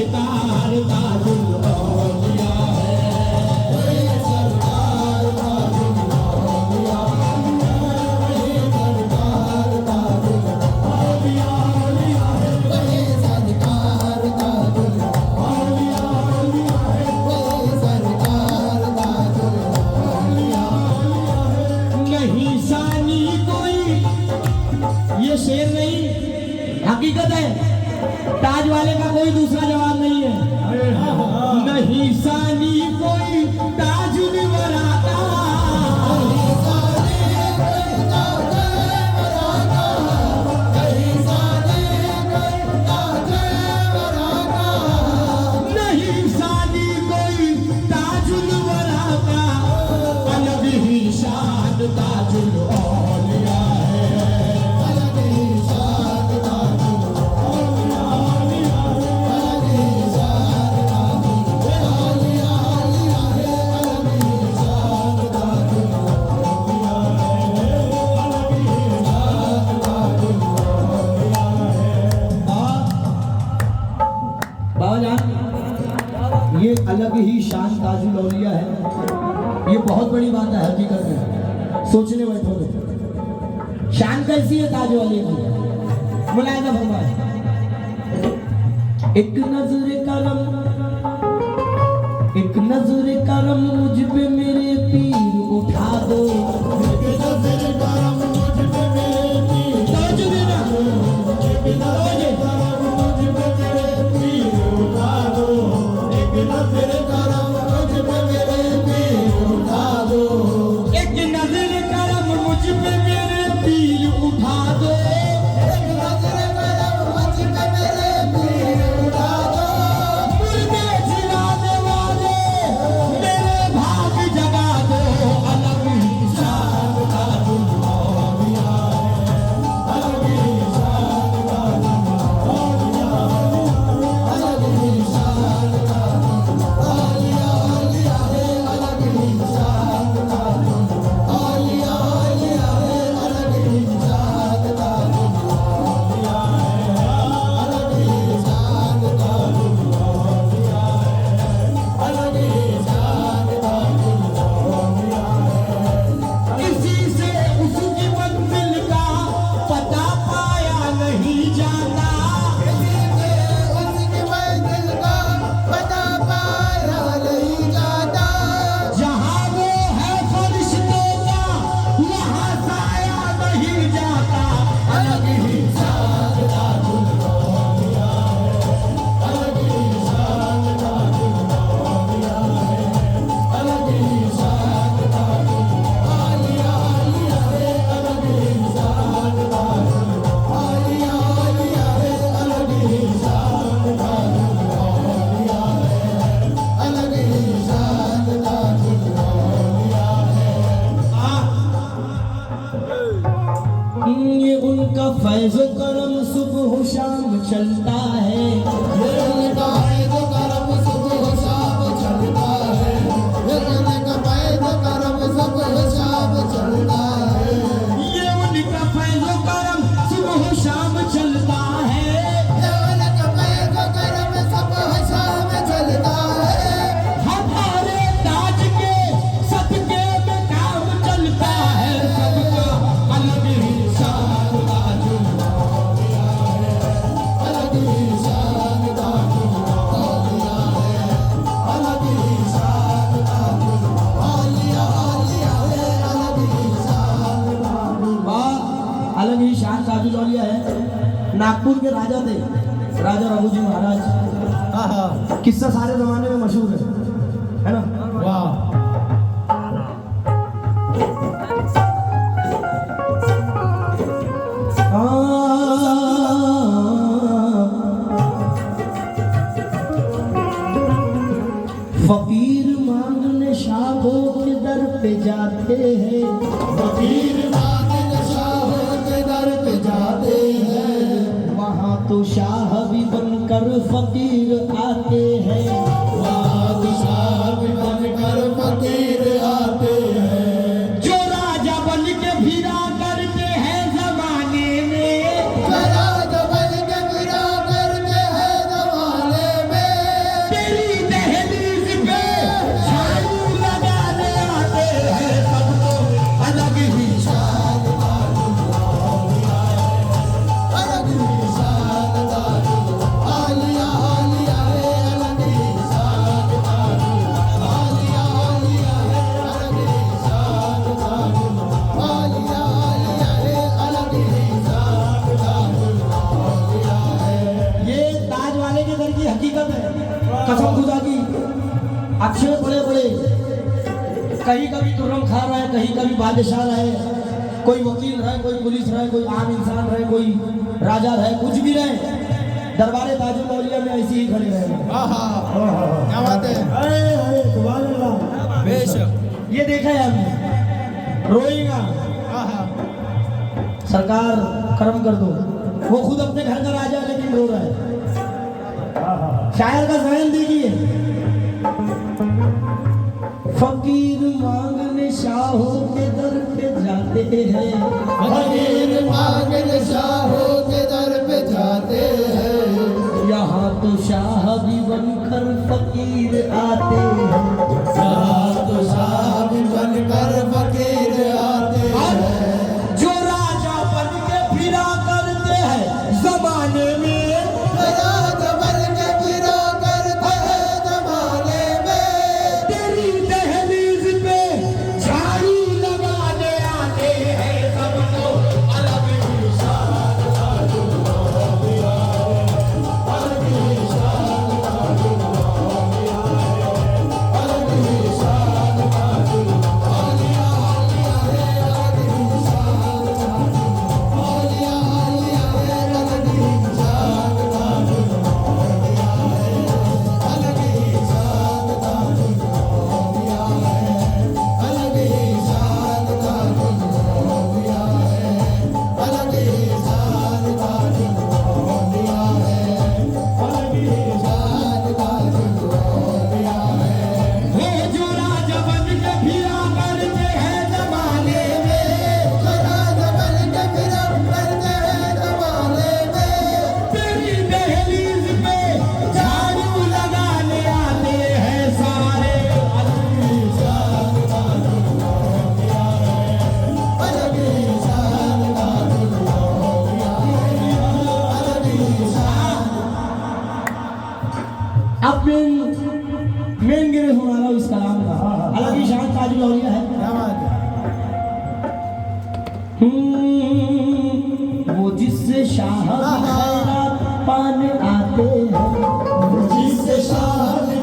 सरकार ताजुल औलिया है, वही सरकार ताजुल औलिया है, वही सरकार ताजुल औलिया है, वही सरकार ताजुल औलिया है, वही सरकार ताजुल औलिया है। नहीं सानी कोई, ये शेर नहीं हकीकत है, ताज वाले का कोई दूसरा जवाब नहीं है। नहीं सानी कोई ताजुल वरा का, नहीं सानी कोई ताजुल वरा का, नहीं सानी कोई ताजुल वरा का, नहीं सानी कोई ताजुल वरा का, अलग ही शान ताजुल औलिया है, अलग ही शान ताजुल औलिया है, अलग ही शान ताजुल औलिया है, अलग ही शान ताजुल औलिया है, अलग ही शान ताजुल औलिया है। बाबा जान, ये अलग ही शान ताजुल औलिया है, ये बहुत बड़ी बात है हकीकत में। सोचने बैठो तो शान कैसी है ताज वाले की, मुलायदा फरमाए। एक नजर करम, एक नजर करम मुझ पे मेरे पीर उठा दो, एक नजर करम मुझ पे मेरे पीर, ताज देना, एक नजर करम मुझ पे मेरे पीर उठा दो, एक नजर करम मुझ पे मेरे पीर उठा दो, एक नजर करम मुझ पे मेरे पीर उठा दो, एक नजर करम मुझ पे मेरे पीर उठा दो, मुर्दे जिलाने वाले मेरे भाग जगा दो, अलग ही शान ताजुल औलिया है, अलग ही शान ताजुल औलिया है, अलग ही शान ताजुल औलिया है, अलग ही शान ताजुल औलिया है, अलग ही शान ताजुल औलिया है, अलग ही शान ताजुल औलिया है, अलग ही शान ताजुल औलिया है। किसी से उसकी मंजिल का पता पाया नहीं जाता, किसी से उसकी मंजिल का पता पाया नहीं जाता, जहाँ वो है फरिश्तों का वहाँ साया नहीं जाता, अलग ही शान ताजुल औलिया है, अलग ही शान ताजुल औलिया है, अलग ही शान ताजुल औलिया है, अलग ही शान ताजुल औलिया है, अलग ही शान ताजुल औलिया है, अलग ही शान ताजुल औलिया है। ये उनका फैज़ करम सुबह शाम चलता है, ये उनका फैज़ करम सुबह शाम चलता है, ये उनका फैज़ करम सुबह शाम चलता है, ये उनका फैज़ करम सुबह शाम चलता है, ये उनका फैज़ करम सुबह शाम चलता है, हमारे ताज के सदके में काम चलता है, सबका अलग ही शान ताजुल औलिया है, अलग ही शान ताजुल औलिया है, अलग ही शान ताजुल औलिया है, अलग ही शान ताजुल। अलग ही शान ताजुल औलिया है। नागपुर के राजा थे, राजा रघुजी महाराज। किस्सा सारे जमाने में मशहूर है ना? वाह। फकीर मांगने शाहों के दर पे जाते हैं, फकीर मांगने शाहों के दर पे जाते हैं, वहाँ तो शाह भी बनकर फकीर आते हैं, वहाँ तो शाह भी बनकर फकीर आते हैं, जो राजा बन के फिरा करते हैं जमाने में, जो राजा बन के फिरा करते हैं जमाने में, बाबे के दर की हकीकत है, कसम खुदा की। अच्छे बड़े बड़े, कहीं कभी तुर्रम खा रहा है, कहीं कभी बादशाह रहे, कोई वकील रहे, कोई पुलिस रहे, कोई आम इंसान रहे, कोई राजा रहे, कुछ भी रहे, दरबारे ताजुल औलिया में ऐसे ही खड़े रहे। क्या बात है। बेशक ये देखा है हमने, रोएगा सरकार कर्म कर दो, वो खुद अपने घर का राजा है लेकिन रो रहा है। शायर का ज़हन देखिए, फकीर मांगने शाहों के दर पे जाते हैं, फकीर मांगने शाहों के दर पे जाते हैं, यहाँ तो शाह भी बनकर फकीर आते हैं, यहाँ तो शाह भी बनकर फकीर आते हैं, जो राजा बन के फिरा करते हैं जमाने में, राजा बन के फिरा करते हैं जमाने में, तेरी दहलीज पे झाड़ू लगाने आते हैं सबको अलग निशान का दिया है, अलग निशान का दिया है, अलग निशान का दिया है जो राजा बन के फिरा करते हैं जमाने में, राजा बन के फिरा करते हैं जमाने में, तेरी दहलीज पे झाड़ू लगाने आते हैं सारे अलग निशान का दिया है, अलग निशान का दिया है, अलग निशान। अब मेन गिरे सुना रहा हूँ इस कलाम का, अलग ही शान ताजुल औलिया है। क्या बात है। वो जिससे शाह खैरात पाने आते हैं, जिससे शाह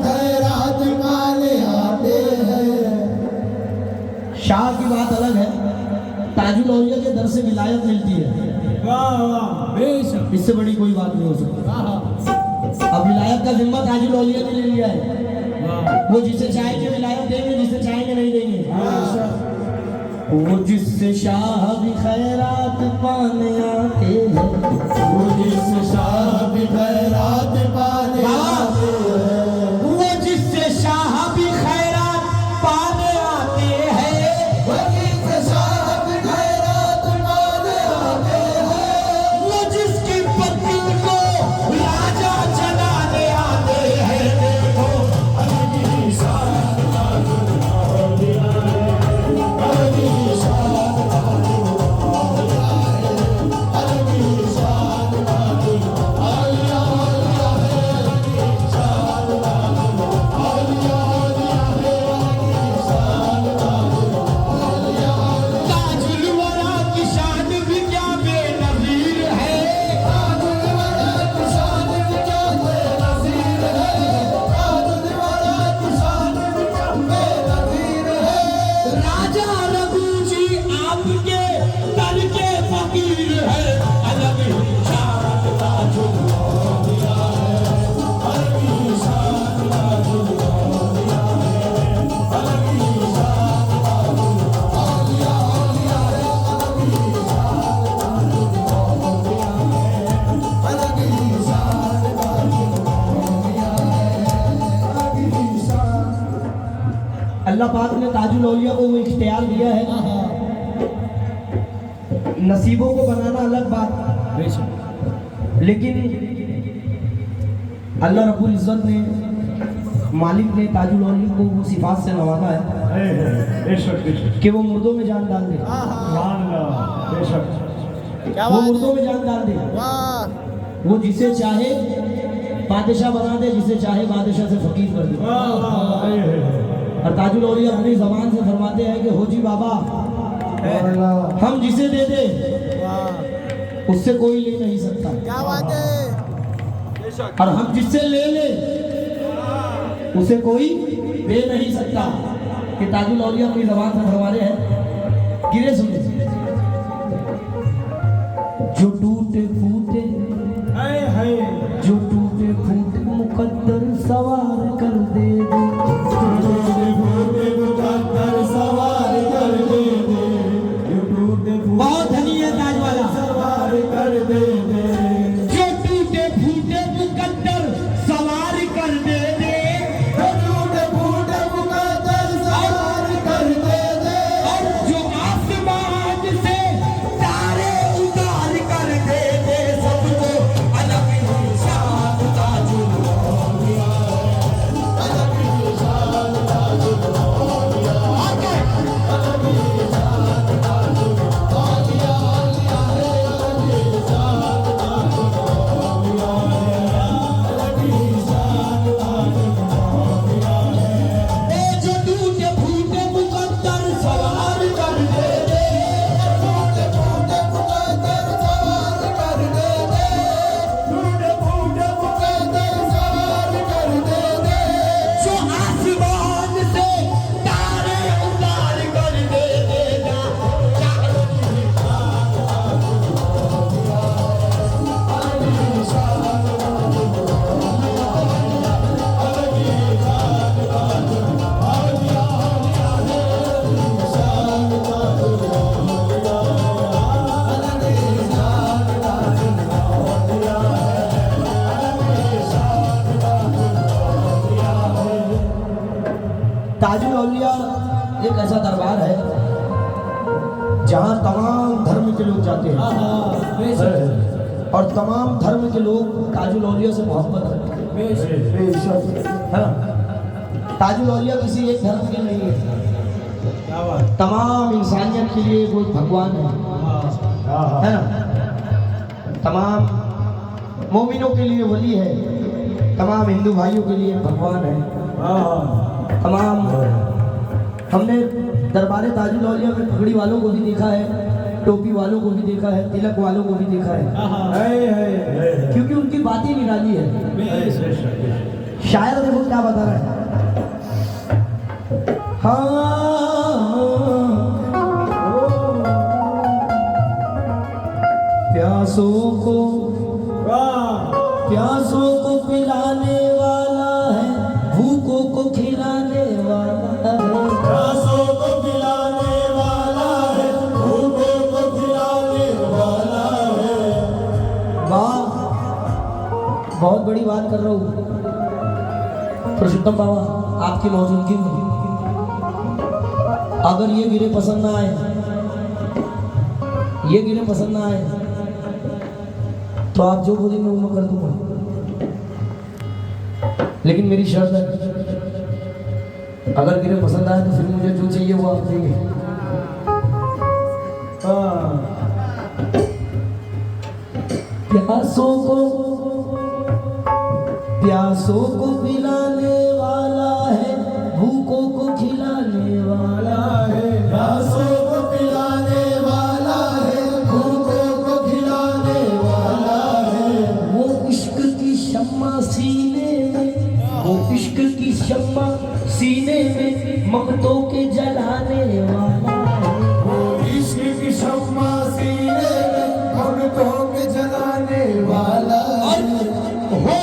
खैरात पाने आते हैं, शाह की बात अलग है, ताजुल औलिया के दर से विलायत मिलती है, बेशक इससे बड़ी कोई बात नहीं हो सकती। अब विलायत का जिम्मा ताजुल औलिया ने ले लिया है, वो जिसे चाहेंगे विलायत देंगे, जिसे चाहेंगे नहीं देंगे। वो जिससे शाह भी खैरात पाने आते हैं, वो जिससे शाह भी खैरात पाने आते हैं, वो जिससे शाह भी खैरात पाने आते हैं, वो जिससे शाह भी खैरात पाने आते हैं, वो जिसकी पत्नी को राजा चलाने आते हैं। देखो अलग ही शान का दिया है, अलग निशान का दिया है, अलग निशान का दिया आलिया आलिया है, अलग निशान का दिया आलिया आलिया है, अलग निशान का दिया आलिया आलिया। ताजुल वरा की शान भी क्या बेनज़ीर है, ताजुल वरा की शान भी क्या बेनज़ीर है, ताजुल वरा की शान भी क्या बेनज़ीर है, राजा रघु जी आपके दर के फकीर है, अलग ही शान का दिया है, अलग निशान का दिया अलग निशान का दिया आलिया आलिया है, अलग निशान का दिया अलग निशान का दिया अलग निशान। अल्लाह पाक ने ताजुल औलिया को वो इख्तियार दिया है, नसीबों को बनाना अलग बात, लेकिन अल्लाह रब्बुल इज़्ज़त ने, मालिक ने ताजुल औलिया को वो सिफात से नवाजा है कि वो मुर्दों में जान डाल दे, क्या वो बात मुर्दों है। में जान डाल दे, वाह वो जिसे चाहे बादशाह बना दे, जिसे चाहे बादशाह से फकीर कर दे। और ताजुल औलिया अपनी जबान से फरमाते हैं कि हो जी बाबा, हम जिसे दे दे वाह उससे कोई ले नहीं सकता। क्या बात है। और हम जिससे ले ले उसे कोई दे नहीं सकता। कि ताजुल औलिया अपनी ज़बान से फरमाने हैं, गिरे सुने। जो टूटे फूटे जो टूटे फूटे मुकद्दर सवार कर दे दे, बहुत धनी है ताज वाला। सवार कर दे दे, जो टूटे फूटे मुकद्दर सवार कर दे दे, टूटे फूटे मुकद्दर सवार कर दे दे, और जो आसमान से तारे उतार कर दे दे, सबको अलग ही शान ताजुल औलिया, अलग ही शान ताजुल औलिया, आगे अलग ही शान ताजुल औलिया, अलग ही शान ताजुल औलिया, अलग ही शान ताजुल औलिया। ए जो टूटे फूटे मुकद्दर सवार कर दे दे, टूटे फूटे मुकद्दर सवार कर दे दे, टूटे फूटे मुकद्दर सवार कर दे दे, जो आसमान से तारे उतार कर दे देगा। ताजुल औलिया एक ऐसा दरबार है जहाँ तमाम धर्म के लोग जाते हैं और तमाम धर्म के लोग ताजुल औलिया से मोहब्बत करते हैं, है ना। ताजुल औलिया किसी एक धर्म के नहीं है, तमाम इंसानियत के लिए वो भगवान है ना। तमाम मोमिनों के लिए वली है, तमाम हिंदू भाइयों के लिए भगवान है। तमाम हमने दरबार ताजुल औलिया में पगड़ी वालों को भी देखा है, टोपी वालों को भी देखा है, तिलक वालों को भी देखा है, क्योंकि उनकी बातें निराली है। शायर देखो क्या बता रहा है, प्यासों को पिलाने वाला है, भूखों को खिलाने वाला है। प्यासों को पिलाने वाला है, भूखों को खिलाने वाला है। वाह, बहुत बड़ी बात कर रहा हूँ पुरुषोत्तम बाबा, आपकी मौजूदगी में अगर ये गिरे पसंद ना आए, ये गिरे पसंद ना आए, तो आप जो बोलेंगे वो मैं कर दूंगा। लेकिन मेरी शर्त है, अगर गिरे पसंद आए तो फिर मुझे जो चाहिए वो आप देंगे। प्यासों को पिलाने वाला है, भूखों को खिलाने वाला है। प्यासों को पिलाने वाला है, भूखों को खिलाने वाला है। वो इश्क की शम्मा सीने में, वो इश्क की शम्मा सीने में ममतों के जलाने वाला है। वो इश्क की शम्मा सीने में ममतों के जलाने वाला है। हो